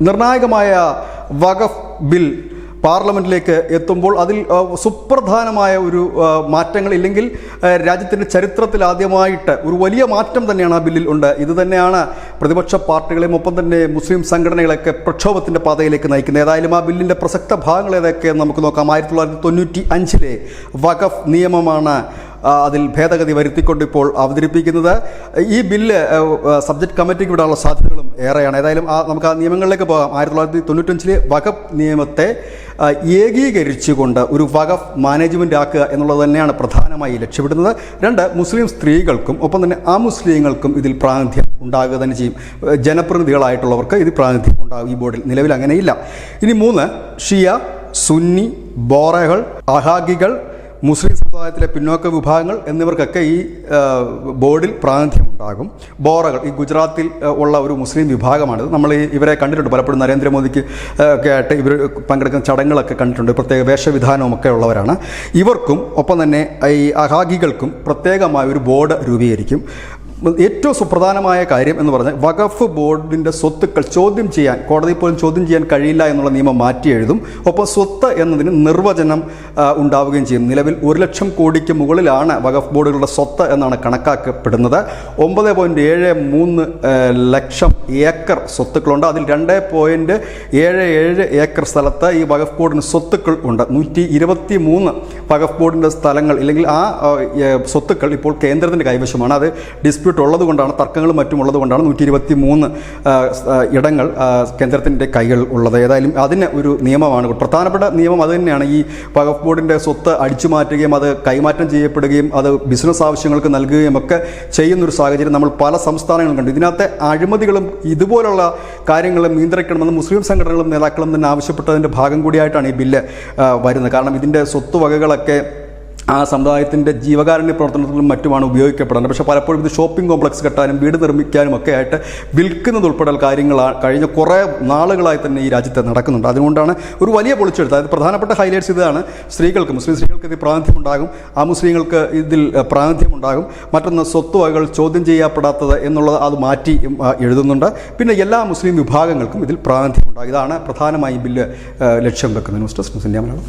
നിർണായകമായ വഖഫ് ബിൽ പാർലമെന്റിലേക്ക് എത്തുമ്പോൾ അതിൽ സുപ്രധാനമായ ഒരു മാറ്റങ്ങൾ ഇല്ലെങ്കിൽ രാജ്യത്തിൻ്റെ ചരിത്രത്തിൽ ആദ്യമായിട്ട് ഒരു വലിയ മാറ്റം തന്നെയാണ് ആ ബില്ലിൽ ഉണ്ട്. ഇത് തന്നെയാണ് പ്രതിപക്ഷ പാർട്ടികളെയും ഒപ്പം തന്നെ മുസ്ലിം സംഘടനകളൊക്കെ പ്രക്ഷോഭത്തിൻ്റെ പാതയിലേക്ക് നയിക്കുന്നത്. ഏതായാലും ആ ബില്ലിൻ്റെ പ്രസക്ത ഭാഗങ്ങൾ ഏതൊക്കെ നമുക്ക് നോക്കാം. 1995 വഖഫ് നിയമമാണ് അതിൽ ഭേദഗതി വരുത്തിക്കൊണ്ട് ഇപ്പോൾ അവതരിപ്പിക്കുന്നത്. ഈ ബില്ല് സബ്ജക്ട് കമ്മിറ്റിക്ക് വിടാനുള്ള സാധ്യതകളും ഏറെയാണ്. ഏതായാലും നമുക്ക് ആ നിയമങ്ങളിലേക്ക് പോകാം. 1995 വഖഫ് നിയമത്തെ ഏകീകരിച്ചുകൊണ്ട് ഒരു വഖഫ് മാനേജ്മെൻ്റ് ആക്കുക എന്നുള്ളത് തന്നെയാണ് പ്രധാനമായി ലക്ഷ്യമിടുന്നത്. 2, മുസ്ലിം സ്ത്രീകൾക്കും ഒപ്പം തന്നെ അമുസ്ലിങ്ങൾക്കും ഇതിൽ പ്രാതിനിധ്യം ഉണ്ടാകുക തന്നെ ചെയ്യും. ജനപ്രതിനിധികളായിട്ടുള്ളവർക്ക് ഇത് പ്രാതിനിധ്യം ഉണ്ടാകും. ഈ ബോർഡിൽ നിലവിൽ അങ്ങനെയില്ല. ഇനി 3, ഷിയ, സുന്നി, ബോറകൾ, അഹാഗികൾ, മുസ്ലിം സമുദായത്തിലെ പിന്നോക്ക വിഭാഗങ്ങൾ എന്നിവർക്കൊക്കെ ഈ ബോർഡിൽ പ്രാതിനിധ്യം ഉണ്ടാകും. ബോറകൾ ഈ ഗുജറാത്തിൽ ഉള്ള ഒരു മുസ്ലിം വിഭാഗമാണിത്. നമ്മൾ ഇവരെ കണ്ടിട്ടുണ്ട് പലപ്പോഴും. നരേന്ദ്രമോദിക്ക് ഒക്കെ ആയിട്ട് ഇവർ പങ്കെടുക്കുന്ന ചടങ്ങുകളൊക്കെ കണ്ടിട്ടുണ്ട്. പ്രത്യേക വേഷവിധാനവുമൊക്കെ ഉള്ളവരാണ്. ഇവർക്കും ഒപ്പം തന്നെ ഈ അഹാഗികൾക്കും പ്രത്യേകമായ ഒരു ബോർഡ് രൂപീകരിക്കും. ഏറ്റവും സുപ്രധാനമായ കാര്യം എന്ന് പറഞ്ഞാൽ വഖഫ് ബോർഡിൻ്റെ സ്വത്തുക്കൾ ചോദ്യം ചെയ്യാൻ, കോടതിയിൽ പോലും ചോദ്യം ചെയ്യാൻ കഴിയില്ല എന്നുള്ള നിയമം മാറ്റി എഴുതും. ഒപ്പം സ്വത്ത് എന്നതിന് നിർവചനം ഉണ്ടാവുകയും ചെയ്യും. നിലവിൽ 1 ലക്ഷം കോടിക്ക് മുകളിലാണ് വഖഫ് ബോർഡുകളുടെ സ്വത്ത് എന്നാണ് കണക്കാക്കപ്പെടുന്നത്. 9.73 ലക്ഷം ഏക്കർ സ്വത്തുക്കളുണ്ട്. അതിൽ 2.77 ഏക്കർ സ്ഥലത്ത് ഈ വഖഫ് ബോർഡിന് സ്വത്തുക്കൾ ഉണ്ട്. 123 വഖഫ് ബോർഡിൻ്റെ സ്ഥലങ്ങൾ ഇല്ലെങ്കിൽ ആ സ്വത്തുക്കൾ ഇപ്പോൾ കേന്ദ്രത്തിൻ്റെ കൈവശമാണ്. അത് ഡിസ്പ്യൂട്ട് ഉള്ളതുകൊണ്ടാണ്, തർക്കങ്ങളും മറ്റും ഉള്ളതുകൊണ്ടാണ് 123 ഇടങ്ങൾ കേന്ദ്രത്തിൻ്റെ കൈകൾ ഉള്ളത്. ഏതായാലും അതിന് ഒരു നിയമമാണ് പ്രധാനപ്പെട്ട നിയമം. അത് തന്നെയാണ് ഈ വഖഫ് ബോർഡിൻ്റെ സ്വത്ത് അടിച്ചു മാറ്റുകയും അത് കൈമാറ്റം ചെയ്യപ്പെടുകയും അത് ബിസിനസ് ആവശ്യങ്ങൾക്ക് നൽകുകയും ഒക്കെ ചെയ്യുന്നൊരു സാഹചര്യം നമ്മൾ പല സംസ്ഥാനങ്ങളും കണ്ടു. ഇതിനകത്തെ അഴിമതികളും ഇതുപോലുള്ള കാര്യങ്ങളും നിയന്ത്രിക്കണമെന്ന് മുസ്ലിം സംഘടനകളും നേതാക്കളും തന്നെ ആവശ്യപ്പെട്ടതിൻ്റെ ഭാഗം കൂടിയായിട്ടാണ് ഈ ബില്ല് വരുന്നത്. കാരണം ഇതിൻ്റെ സ്വത്തുവകകളൊക്കെ ആ സമുദായത്തിൻ്റെ ജീവകാരുണ്യ പ്രവർത്തനത്തിലും മറ്റുമാണ് ഉപയോഗിക്കപ്പെടുന്നത്. പക്ഷേ പലപ്പോഴും ഇത് ഷോപ്പിംഗ് കോംപ്ലക്സ് കെട്ടാനും വീട് നിർമ്മിക്കാനും ഒക്കെ ആയിട്ട് വിൽക്കുന്നതുൾപ്പെടെ കാര്യങ്ങളാണ് കഴിഞ്ഞ കുറേ നാളുകളായി തന്നെ ഈ രാജ്യത്ത് നടക്കുന്നുണ്ട്. അതുകൊണ്ടാണ് ഒരു വലിയ പൊളിച്ചെടുത്ത്. അതായത് പ്രധാനപ്പെട്ട ഹൈലൈറ്റ്സ് ഇതാണ്. സ്ത്രീകൾക്ക്, മുസ്ലിം സ്ത്രീകൾക്ക് ഇതിൽ പ്രാതിനിധ്യം ഉണ്ടാകും, ആ മുസ്ലിങ്ങൾക്ക് ഇതിൽ പ്രാതിനിധ്യം ഉണ്ടാകും. മറ്റൊന്ന് സ്വത്തുവകകൾ ചോദ്യം ചെയ്യപ്പെടാത്തത് എന്നുള്ളത് അത് മാറ്റി എഴുതുന്നുണ്ട്. പിന്നെ എല്ലാ മുസ്ലിം വിഭാഗങ്ങൾക്കും ഇതിൽ പ്രാതിനിധ്യം ഉണ്ടാകും. ഇതാണ് പ്രധാനമായും ബില്ല് ലക്ഷ്യം വെക്കുന്നത്. News desk news India Malayalam.